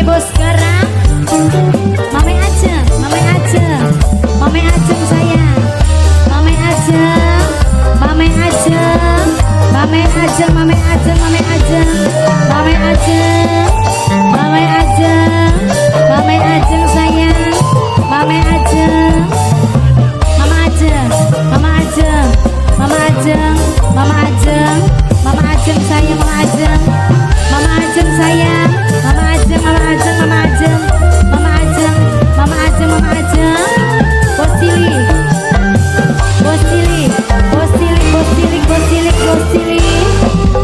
bos sekarang. Mame aja, mame aja, mame aja sayang. Mame aja, mame aja, mame aja, mame aja, mame aja, mame aja, mame aja, mame aja sayang. Mame aja, mama aja, mama aja, mama aja, mama aja, mama aja sayang, mama aja, mama aja sayang, mama aja, mama aja, mama aja, mama aja, mama aja, mama aja. Bos cilik, bos cilik, bos cilik, bos cilik, bos cilik, bos cilik.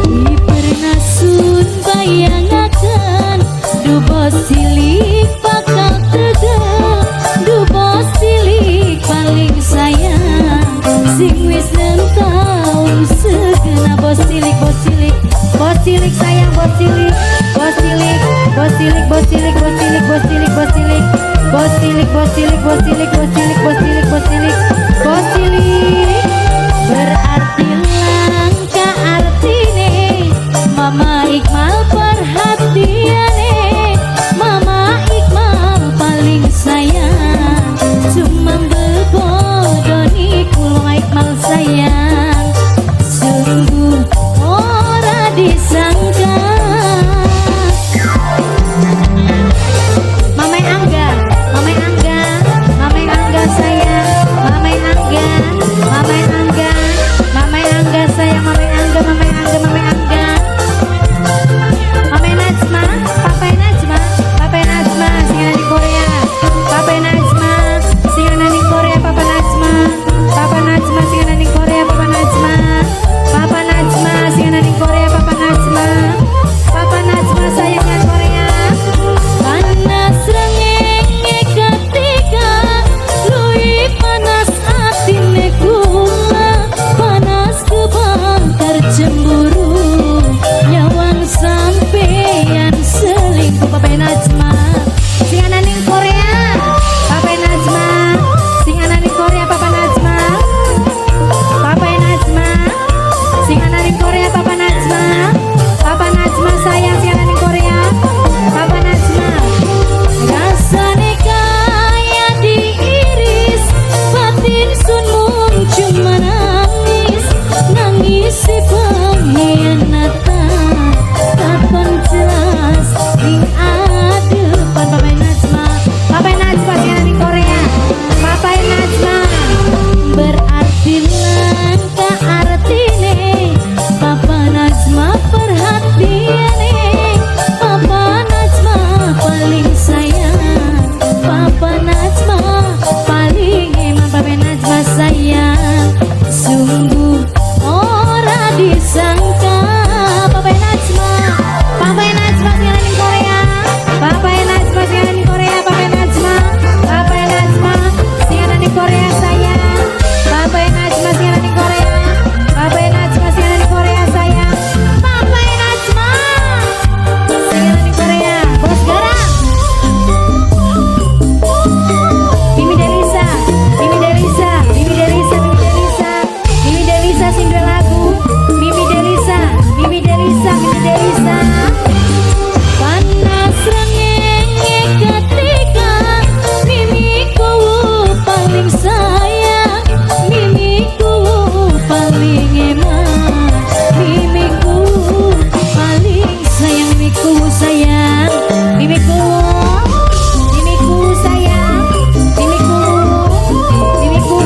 Di pernah sun bayangakan, du bos cilik bakal tegak, du bos cilik paling sayang, sing wis 6 tahun segena. Bos cilik, bos cilik, bos cilik sayang, bos cilik, bos cilik, bos cilik, bos cilik, bos cilik, bos cilik, bos cilik, bos cilik, bos cilik, bos cilik, bos cilik, bos cilik, bos cilik, bos cilik. Berarti langka artine Mama Iqmal perhatiane, Mama Iqmal paling sayang, cuma bebodoni kul Mama Iqmal sayang, sungguh ora disangka. Mame Angga, Mame Angga, Mame Angga sayang, Mame Angga, Mame Angga, Mame Angga sayang, Mame Angga, Mame Angga, Mame Angga. Mame Najma, Papa Najma, Papa Najma, singan di Korea. Papa Najma, singan di Korea, Papa Najma. Papa Najma, singan di Korea, Papa Najma. Papa Najma, singan di Korea, Papa Najma. Papa Najma sayangnya Korea. Panas rengenge ketika lui panas atine kula, panas kebakar cemburu, nyawang sampeyan selingkuh. Papa Najma, singanan ning Korea, Papa Najma, singanan ning Korea, Papa Najma. Papa Najma, singanan ning Korea, Papa Najma. Papa Najma sayang, singanan ning Korea, Papa Najma. Rasane kaya diiris, batin sun mung cuma nangis, nangis si pengkhianatan, takon jelas ning adepan. Papa Najma, Papa Najma singan di Korea, Papa Najma. Berarti langka artine Papa Najma perhatiane, Papa Najma paling sayang, Papa Najma paling emang. Papa Najma sayang, sungguh ora disangka. Papa Najma, Papa Najma singan di Korea, Papa Najma singan di Korea, Papa Najma, Papa Najma singan di Korea sayang, Papa Najma singan di Korea, Papa Najma singan di Korea sayang, Papa Najma singan di Korea. Bos garang, Mimi Delisa, Mimi Delisa, Mimi Delisa, Mimi Delisa, Mimi Delisa single lagu, Mimi Delisa, Mimi Delisa, Mimi Delisa. Panas rengenge ketika mimiku paling sayang, mimiku paling emang, mimiku paling sayang, mimiku sayang, mimiku, mimiku sayang, mimiku, mimiku,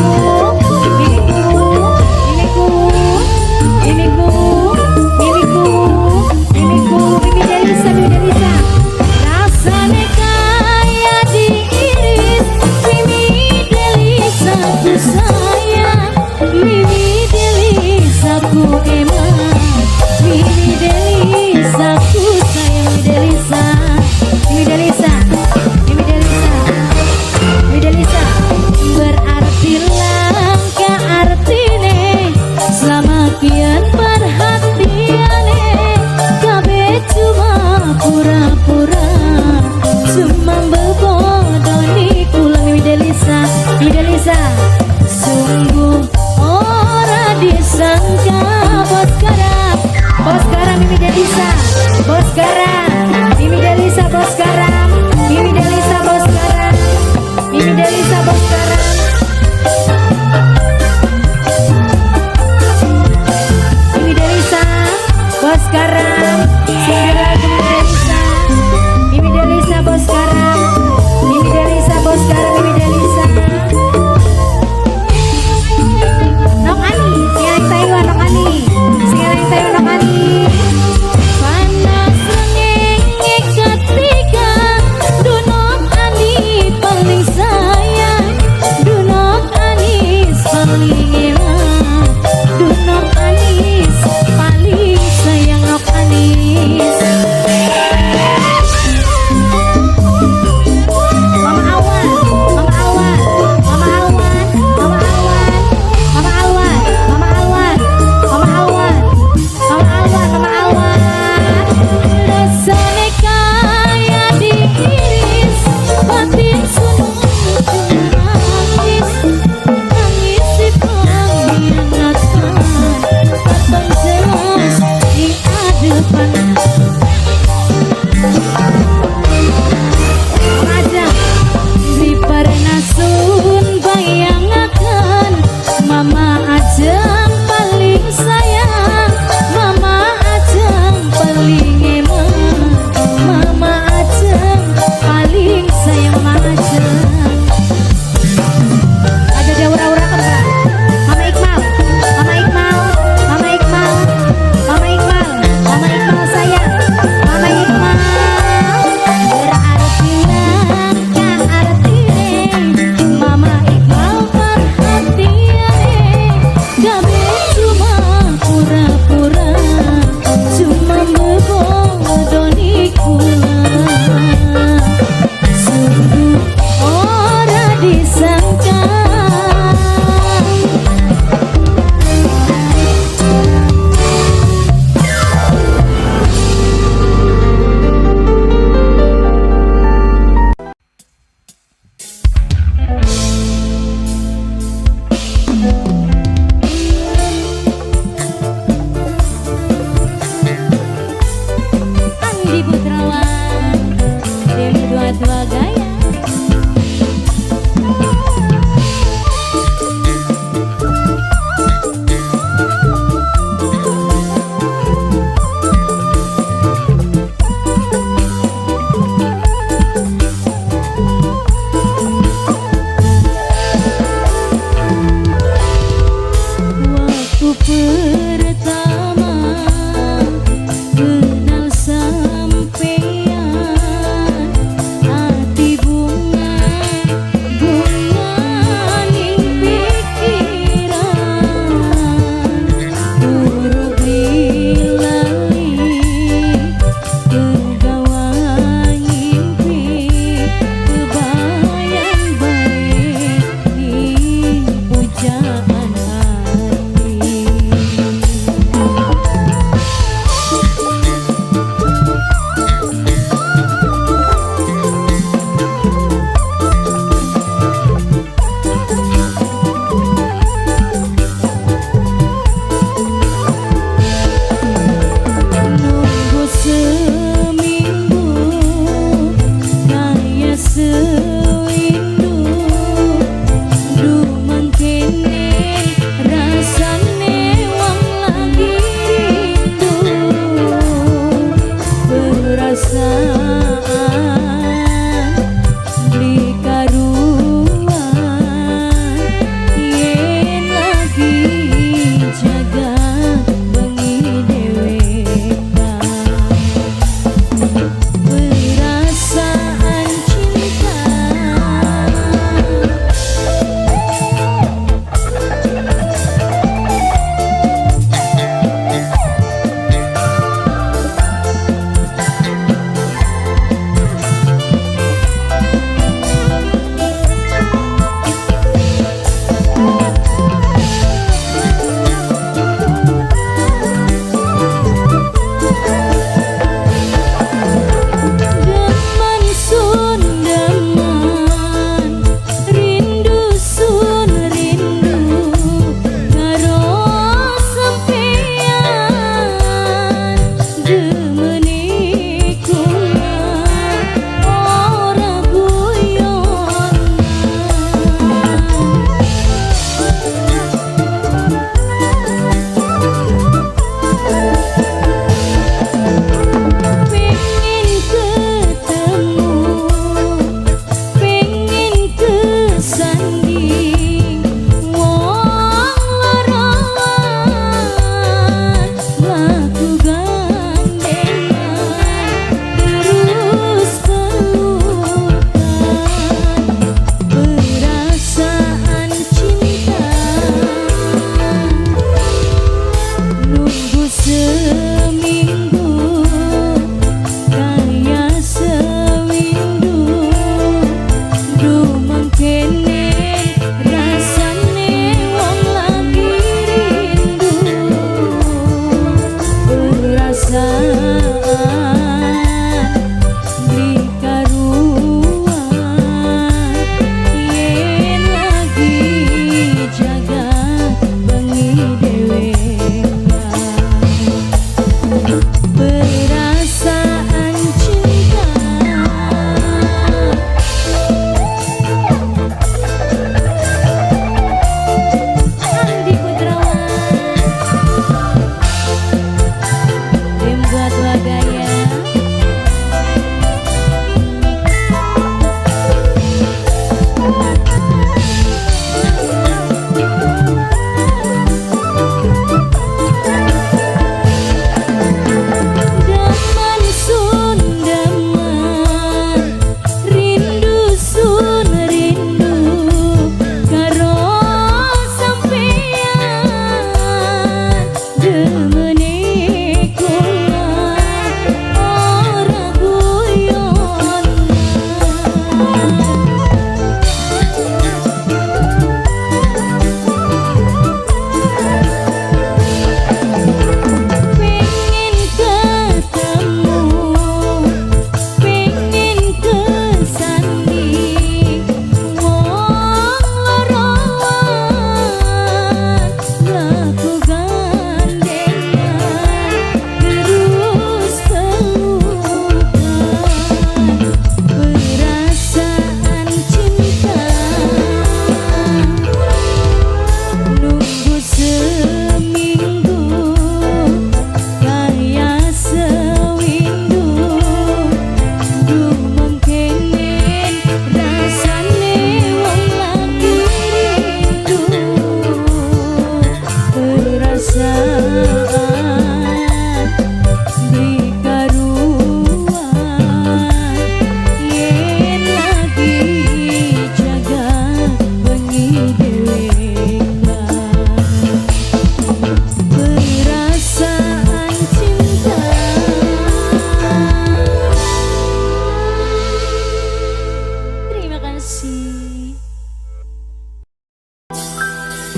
mimiku, mimiku, mimiku, mimiku, mimiku, Mimi Delisa, Mimi Delisa. Rasane kaya diiris, Mimi Delisa ku sayang, Mimi Delisa ku emang, Mimi Delisa ku sayang, Mimi Delisa, Mimi Delisa, Mimi Delisa, Mimi Delisa. Berarti langka artine selama kian perhatiane, kabeh cuma pura-pura, cuma bebodoni kula. Mimi Delisa, Mimi Delisa, sungguh ora disangka. Bos garang, Bos Garam, Mimi Delisa, Bos Garam, Mimi Delisa, Bos Garam.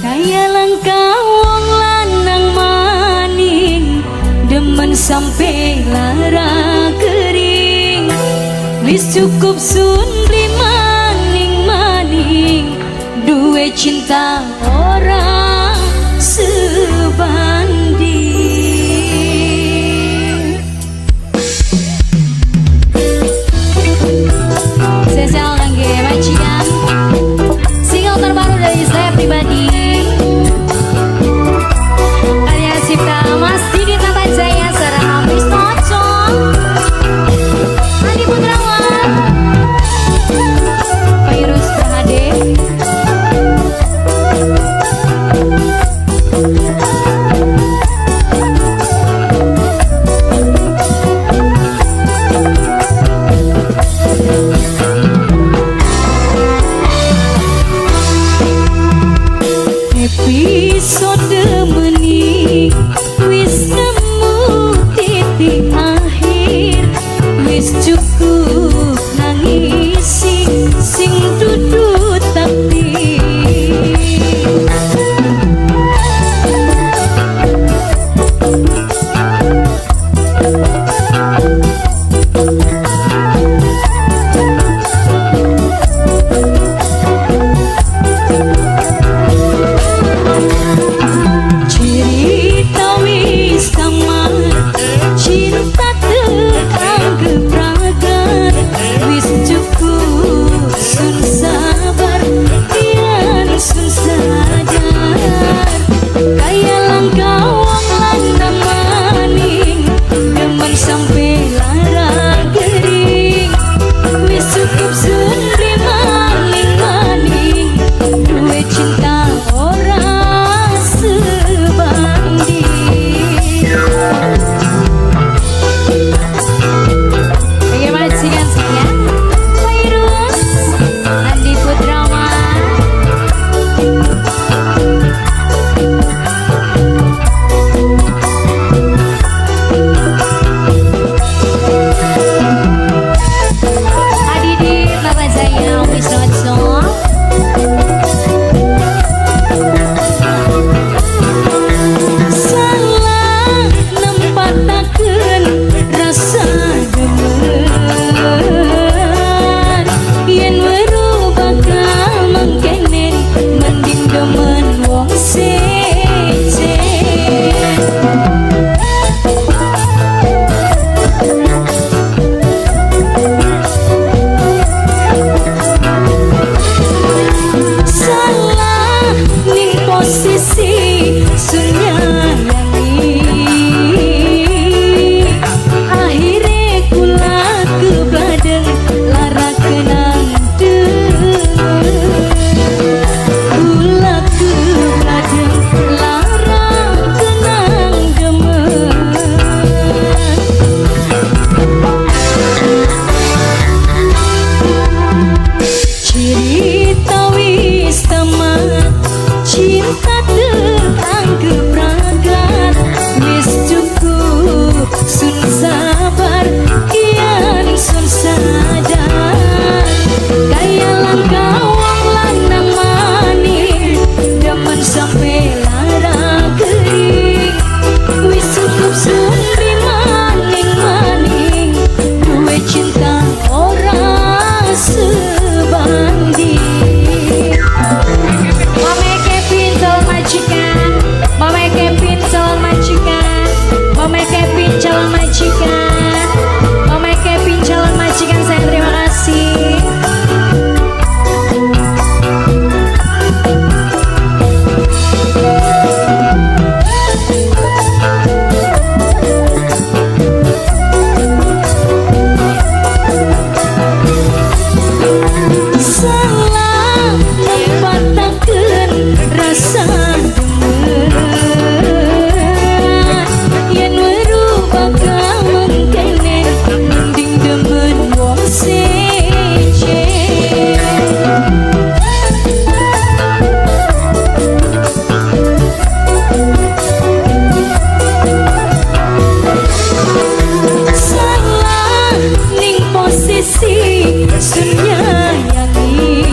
Kaya langkah wong lanang maning demen sampai lara kering. Wis cukup sun beli maning-maning, duwe cinta orang sebanding. Spesial kangge majikan, single terbaru dari saya pribadi. Mas Didit Nata Jaya serta Miss Noco Adi Putrawan Virus Berhade. Episode meni wis nemu titik akhir, wis cukup nangisi sing dudu takdir. posisi sun nyayangi.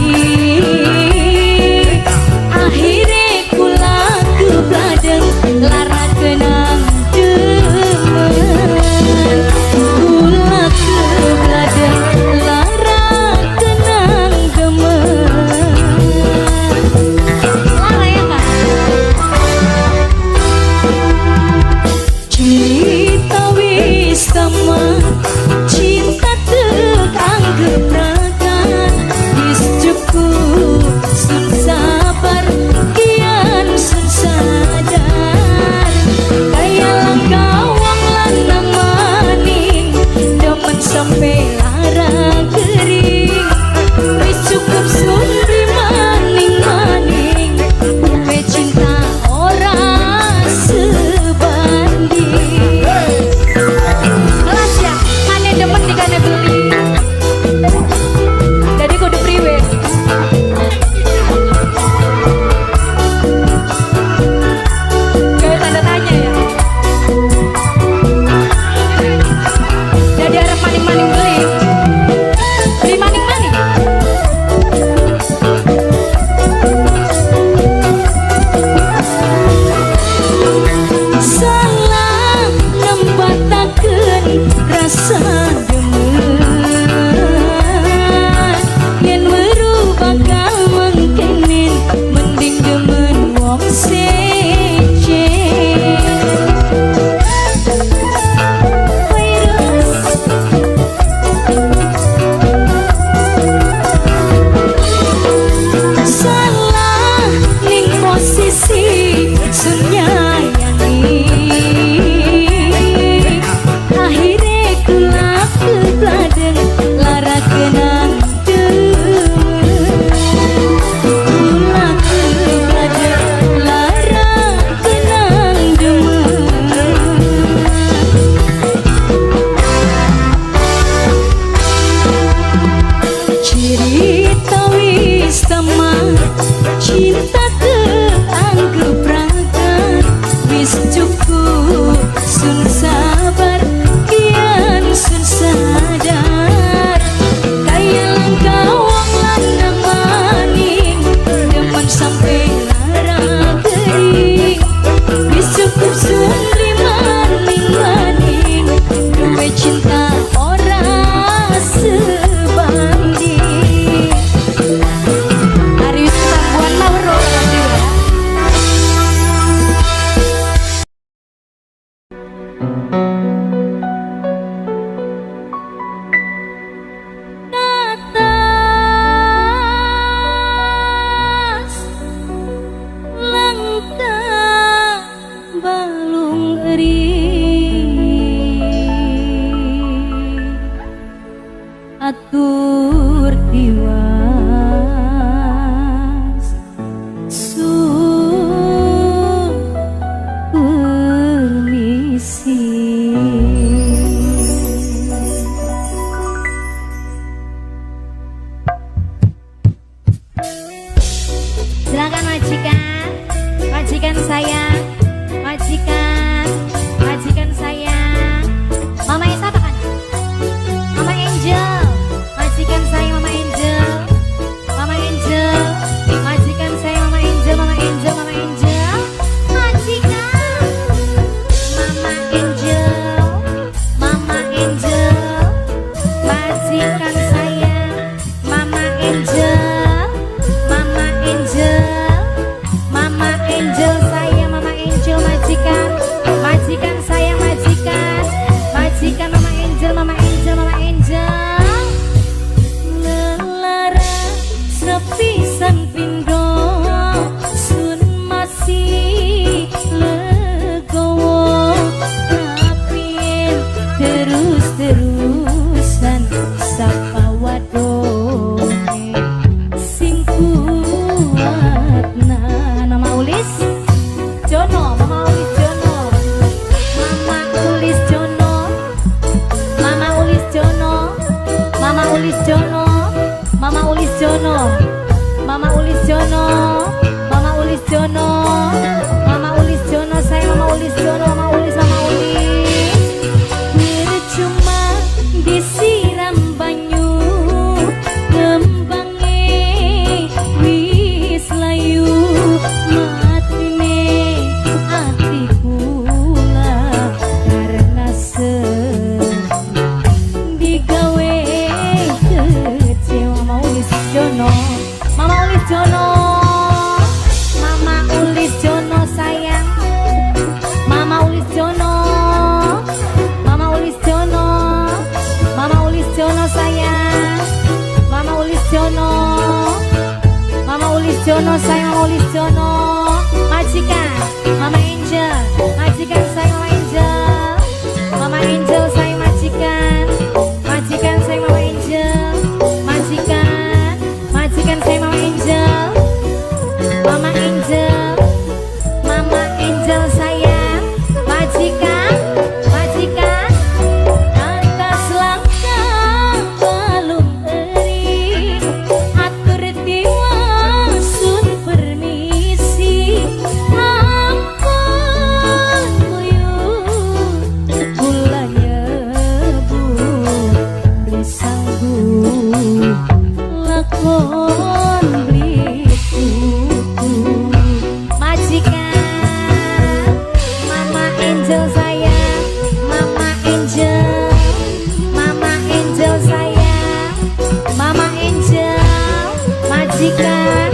Akhirnya kula kebladeng lara kenang demen. Kula kebladeng lara kenang demen. Lara ya Kak? Cerita wis tamat, cinta tegang gebrakan. Wis cukup sun sabar, kian sun sadar. Kaya langkawang lanang maning, demen sampai lara kering. Wis cukup sun di maning-maning, gue cinta ora sebanding. Kelas ya, mana demen dikane beli. Jadi kudu priwe. Kayak tanda tanya ya. Jadi arep maning-maning beli. Beli maning-maning. Salah nembatakeun rasa demen. Yen weru bakal mengkenin, mending demen wong seceh. Virus salah ning posisi sun nyayangi. Akhirnya kula kebladeng lara kenang demen. Kula kebladeng lara kenang demen. Cerita wis tamat, cinta keanggap berangkat. Wis cukup sun sabar, kian sun sadar. Kaya langkawang lanang maning, demen sampai lara kering. Wis cukup sun di maning-maning, gue cinta ora sebanding. Arius Tambuhan Mauro ya. Atas langkah balung eri, atur tiwas sun permisi. Silakan majikan, majikan sayang, majikan, majikan sayang. Mama Esa apa kan? Mama Angel, majikan saya Mama Angel, Mama Angel, majikan saya Mama Angel, Mama Angel, Mama Angel, majikan, Mama Angel, Mama Angel, majikan saya Mama Angel, Mama Angel, Mama Angel saya Mama Angel, majikan, majikan saya majikan, majikan Mama Angel, Mama Angel, Mama Angel. Lelara sepisan pindo sun masih legowo, tapi terus-terusan sapa wadone sing kuatna. Mama Ulis Jono, Mama Ulis Jono, Mama Ulis Jono, Mama Ulis Jono, Mama Ulis Jono, Mama Ulis Jono, Mama Ulis Jono, Mama Ulis Jono, Mama Ulis Jono, saya Mama Ulis Jono, Mama Ulis, Mama Ulis. Percuma disiram banyu Jono, Mama Ulis Jono, saya Mama Ulis Jono, majikan, Mama Angel, majikan saya Mama Angel, Mama Angel saya majikan, majikan saya Mama Angel, majikan, majikan saya Mama Angel, Mama Angel, Mama Angel saya, majikan, majikan, atas langkah balung eri, atur tiwa sun permisi, ampun buyut, bulanya bu, beli sanggup, lakon beli kuku, majikan, Mama Angel saya, Mama Angel, Mama Angel saya, Mama Angel, majikan,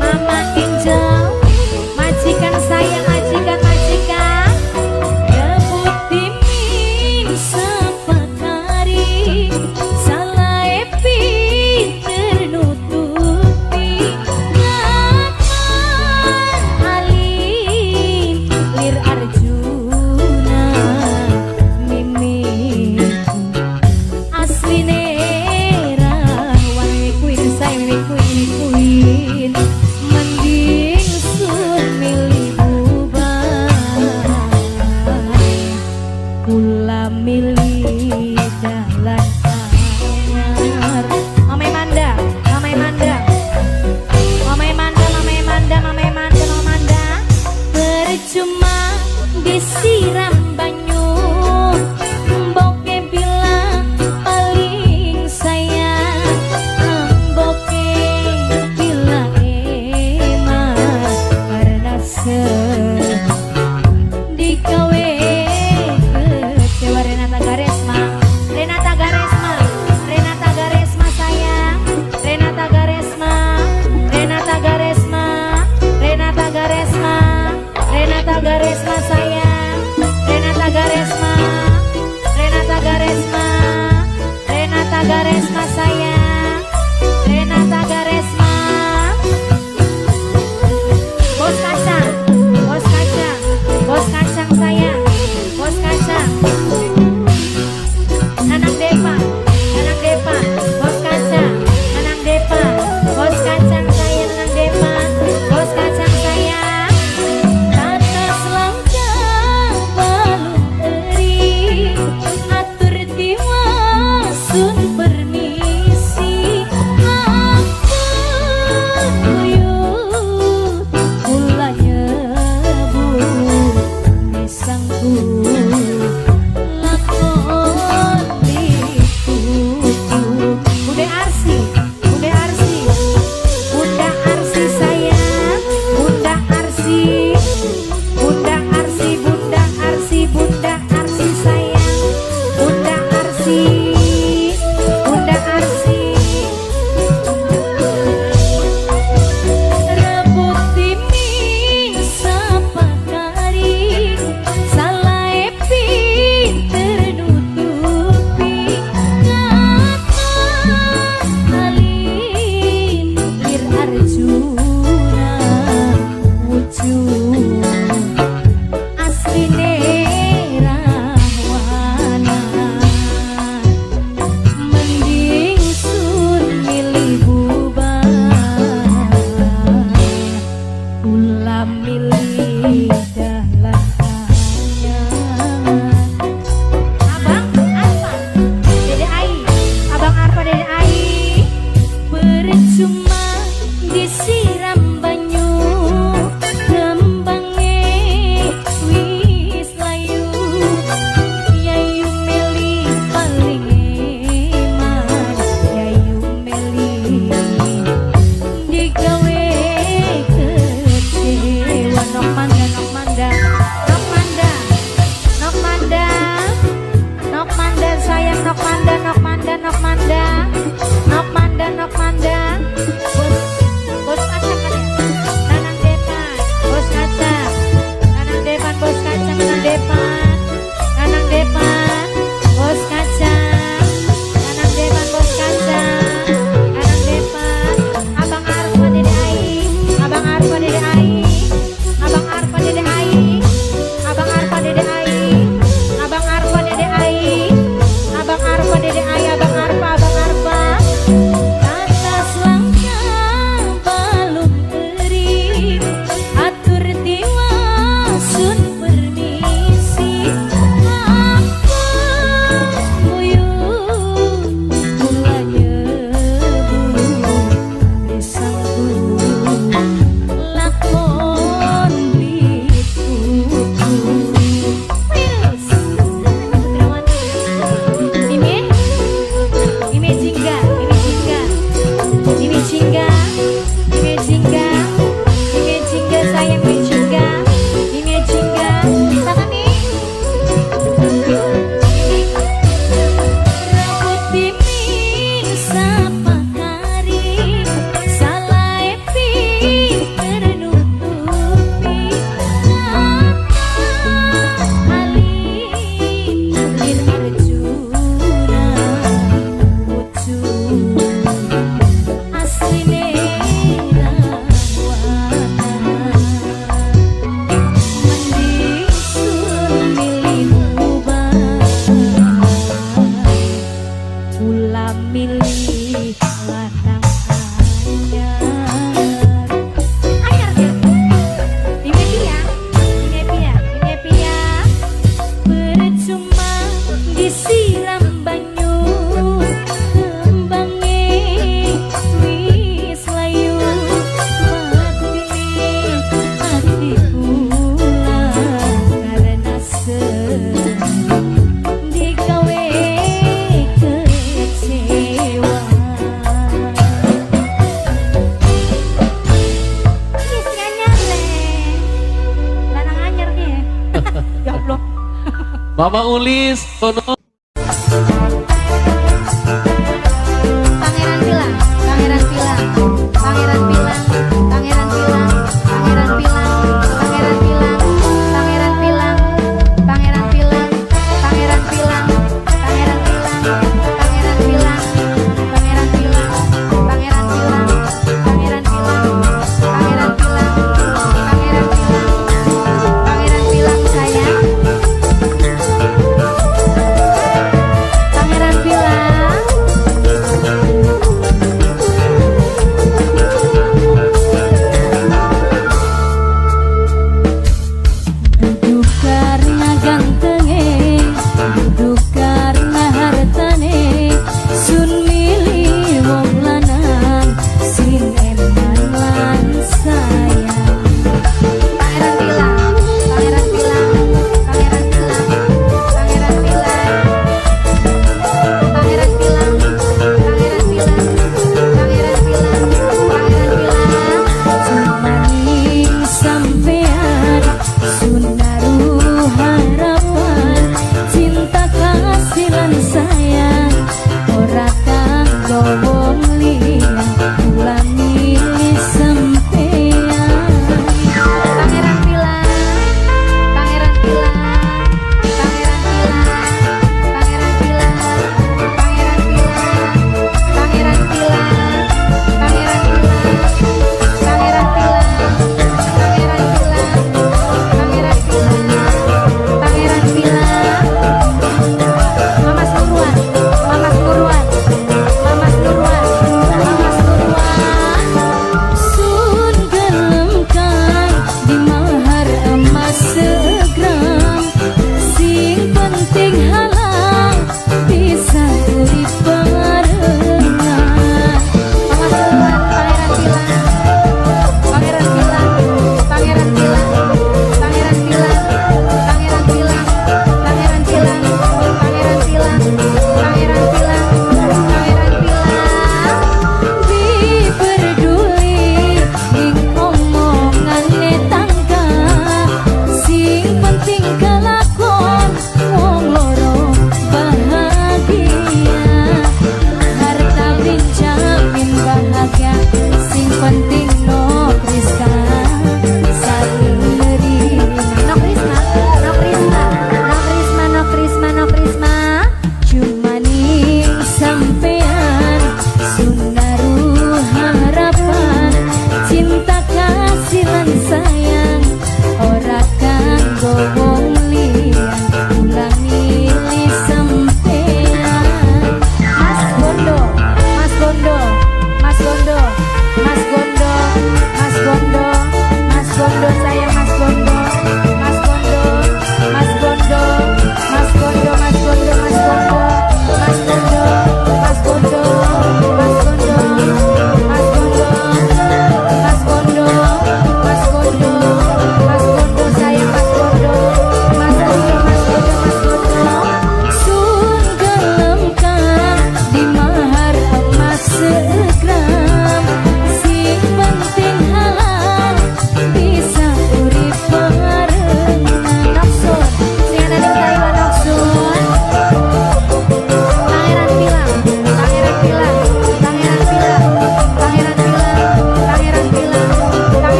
Mama Angel, majikan saya, majikan, majikan, debut timin sepakari, salah epi ternutupi, ngakan alin, lir Arjuna, mimi asline rawan kuin saya kuin mending sun milih ubay kula milih dalan anyar. Mama Manda, Mama Manda, Mama Manda, Mama Manda, Mama Manda, Mama Manda, percuma disiram banyu, mboke bilang paling sayang, mboke bilang emas karena dikawe kecewa. Renata Garesma, Renata Garesma, Renata Garesma sayang, Renata Garesma, Renata Garesma, Renata Garesma, Renata Garesma sayang, Renata Garesma, Renata Garesma, Renata Garesma sayang, Renata Garesma, bos kacang, bos kacang, bos kacang sayang, bos kacang, Nanang Depa, Nanang Depa, bos kacang, Nanang Depa, bos kacang sayang, Nanang Depa, bos kacang sayang, atas langkah balung eri, atur tiwa sun permisi. kula milih lanang anyar. Anyar ya? Ini dia, percuma disiram banyu kembange wis layu matine hati kula karena digawe kecewa. Yes, anyar deh, lanang anyar dia. Ya Allah. Mama Ulis, Tono. Pangeran Pilang, Pangeran Pilang, Pangeran Pilang, Pangeran Pilang, Pangeran Pilang, Pangeran Pilang, Pangeran Pilang, Pangeran Pilang, Pangeran Pilang, Pangeran Pilang, Pangeran Pilang, Pangeran Pilang, Pangeran Pilang, Pangeran Pilang, Pangeran Pilang, Pangeran Pilang, Pangeran Pilang sayang.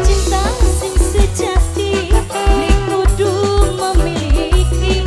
Cinta sing sejati, ning kudu memiliki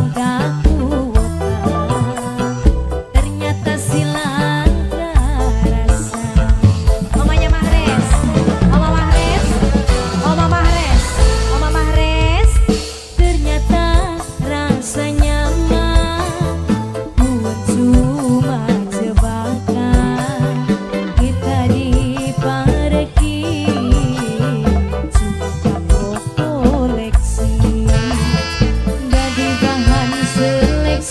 sangka kuota, ternyata silang rasa. Mamanya Mahres, Oma Mahres, Oma Mahres, Oma Mahres, ternyata rasanya mah buat cuma jebakan. Kita dipareki suka koleksi, jadi bahan seleksi.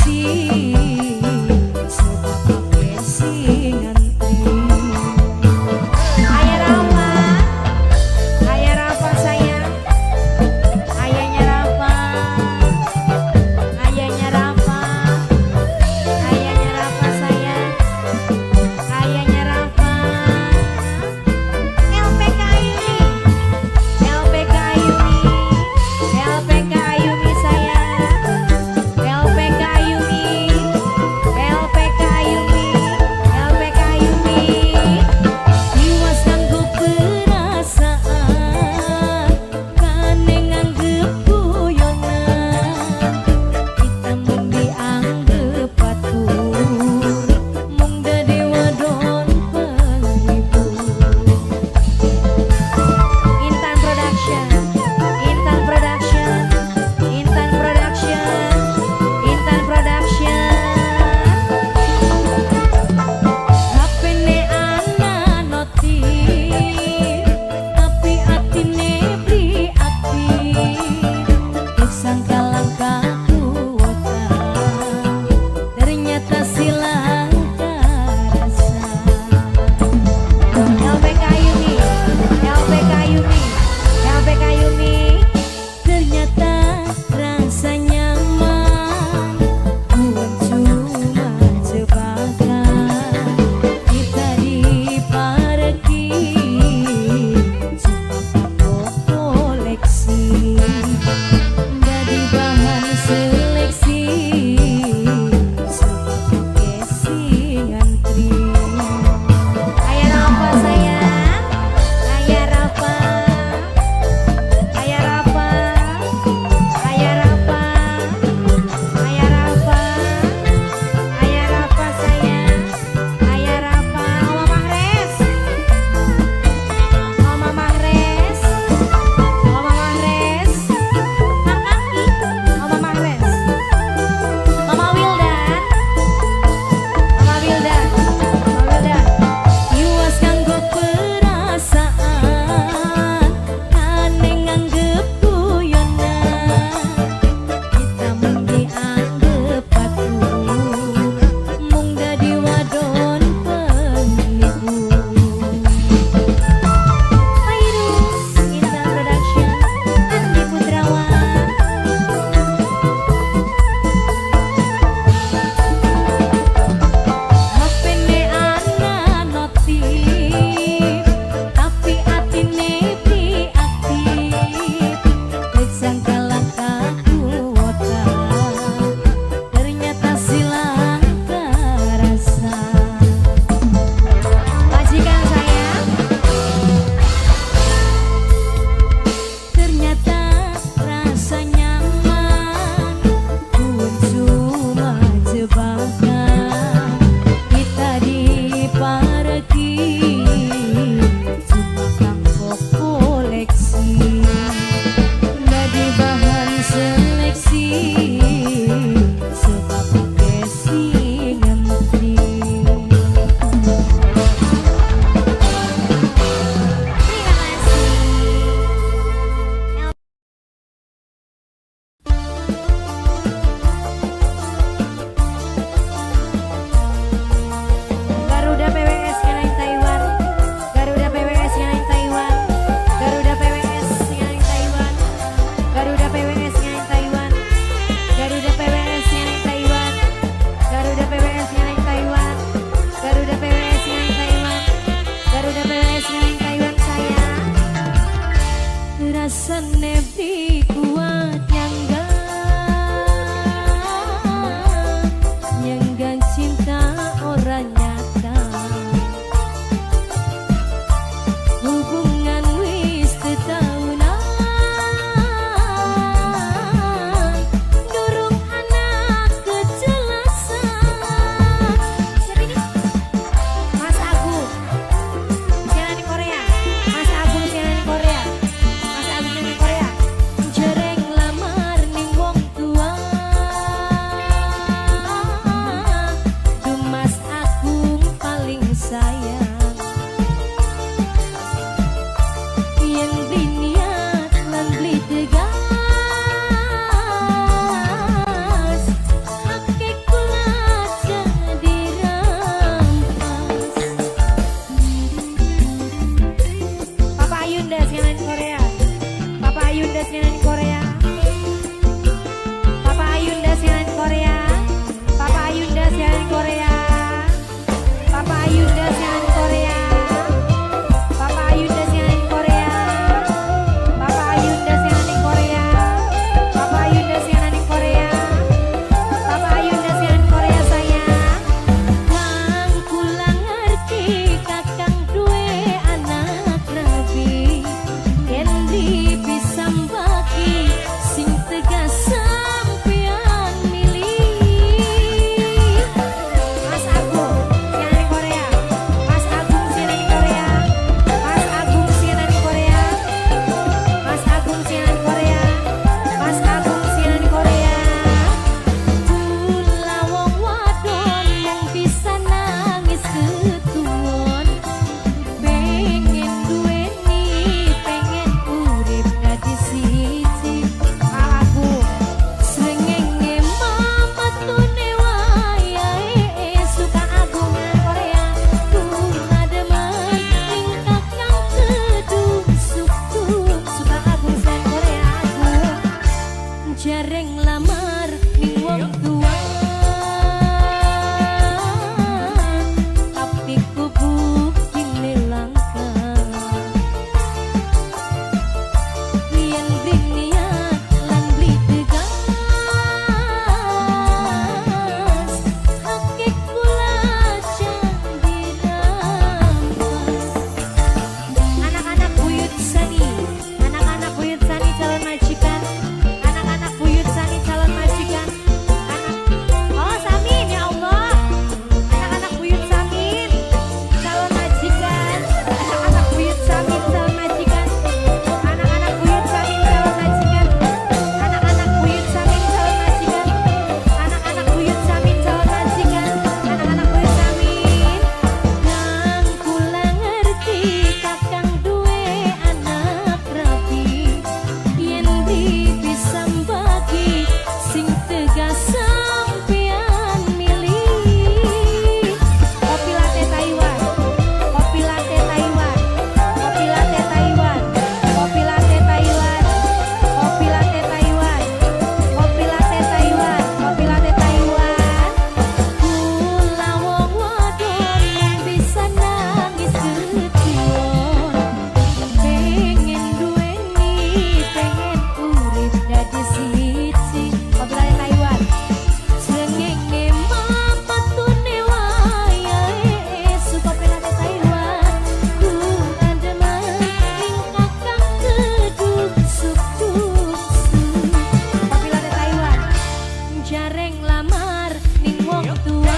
areng lamar ning wong tua.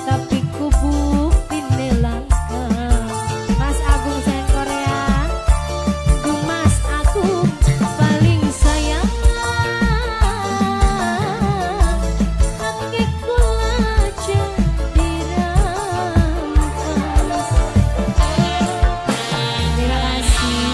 Tapi ku buktine langka. Mas Agung sayang Korea, ku Mas Agung paling sayang. Hati kula jadi rampas. Terima kasih.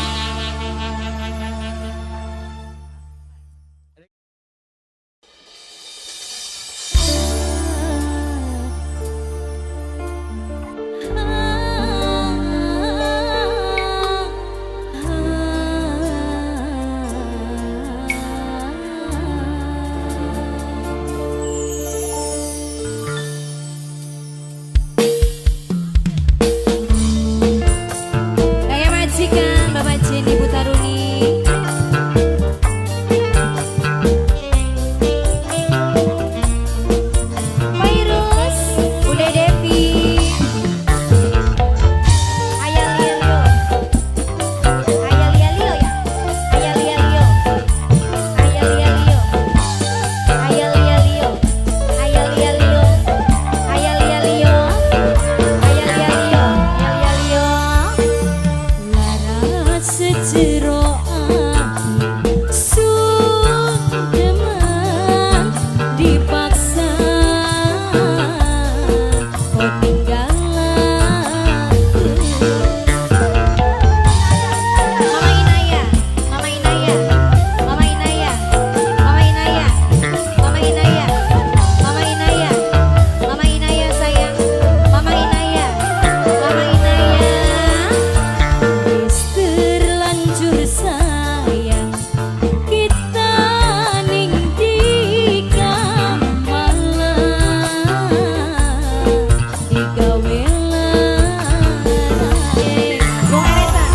Gaya majikan Bapak Jenny Butaruni. Virus Bude Devi. Ayah Lio. Ayah Lio ya. Ayah Lio. Ayah Lio. Ayah Lio. Ayah Lio. Ayah Lio. Ayah Lio. Ayah Lio. Laras sejero ati sudeman dipaksa kau tinggal aku. Mama Inaya, Mama Inaya, Mama Inaya, Mama Inaya, Mama Inaya, Mama Inaya, Mama Inaya sayang, Mama Inaya, Mama Inaya. Wis terlanjur sayang kita ning dika malah digawe Wong Ereta,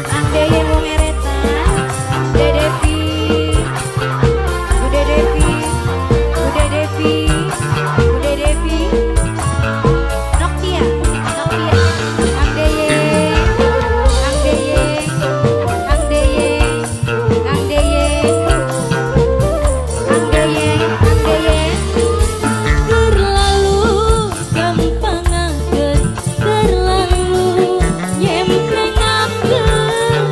andeye Wong Ereta, Dedevi, Bude Devi, Bude Devi, Bude Devi, Nokia, Nokia, andeye, andeye, andeye, andeye, andeye, andeye. Terlalu gampang angkat, terlalu nyemplengaken.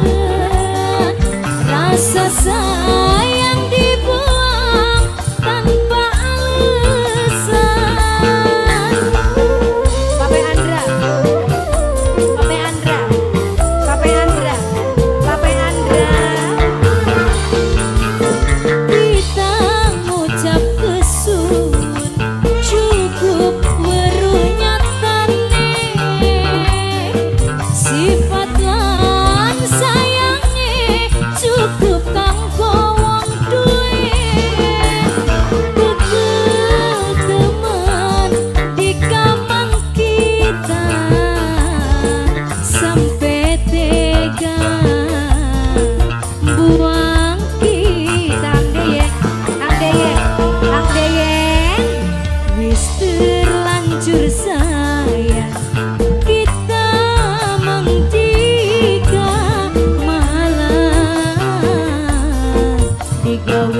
Rasa sayang dibuang tanpa alasan. Pape Andra, Pape Andra, Pape Andra, Pape Andra. Kita ngucap kesun cukup weruh nyatane. Sifat lan sayange cukup kanggo wong duwe. Teman di kamang kita sampai tega buang kita. Andeye, andeye, wis terlanjur sayang kita mangtika malah digawe